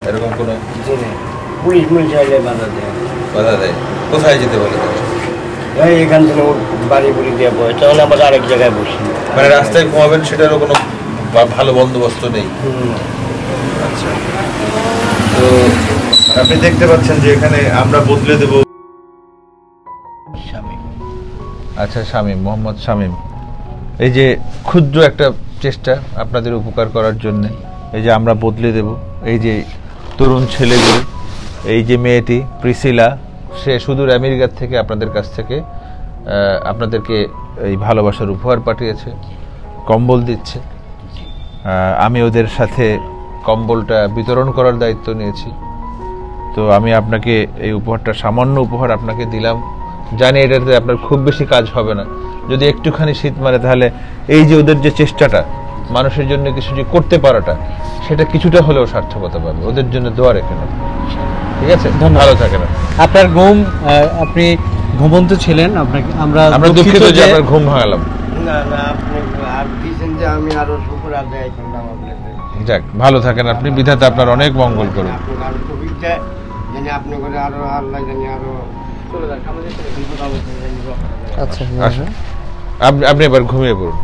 এরকম কোনো পুলিশ চাইলে বাধা দেয় কোথায় যেতে বলে এখান থেকে বাড়ি বুড়ি দিয়ে বসে তখন আবার আরেক জায়গায় বসি মানে রাস্তায় ঘুমাবেন সেটারও কোনো ভালো বন্দোবস্ত নেই। আচ্ছা, তো আপনি দেখতে পাচ্ছেন যে এখানে আমরা বদলে দেব। আচ্ছা, শামীম, মোহাম্মদ শামীম, এই যে ক্ষুদ্র একটা চেষ্টা আপনাদের উপকার করার জন্য, এই যে আমরা বদলে দেব, এই যে তরুণ ছেলেগুলো, এই যে মেয়েটি প্রিসিলা, সে সুদূর আমেরিকার থেকে আপনাদের কাছ থেকে আপনাদেরকে এই ভালোবাসার উপহার পাঠিয়েছে, কম্বল দিচ্ছে। আমি ওদের সাথে কম্বলটা বিতরণ করার দায়িত্ব নিয়েছি। তো আমি আপনাকে এই উপহারটা, সামান্য উপহার আপনাকে দিলাম। জানি এটাতে আপনার খুব বেশি কাজ হবে না, যদি একটুখানি শীত মারে তাহলে এই যে ওদের যে চেষ্টাটা, মানুষের জন্য কিছু যে করতে পারাটা, সেটা কিছুটা হলেও সার্থকতা পাবে। ওদের জন্য দোয়া রেখে নেন, ঠিক আছে? ভালো থাকেন। আপনার ঘুম, আপনি ঘুমন্ত ছিলেন, আপনাকে আমরা দুঃখিত যে আপনার ঘুম ভাঙালাম। না না, আপনি আর দিয়েছেন যে আমি আরো শুকর আদায় করলাম আপনাকে। যাক, ভালো থাকেন আপনি, বিধাতা আপনার অনেক মঙ্গল করুন। আপনার আরো সুবিধা জানি, আপনি করে আরো আল্লাহ জানি আরো চলে যাক আমাদের। আচ্ছা, আপনি এবার ঘুমিয়ে পড়ুন।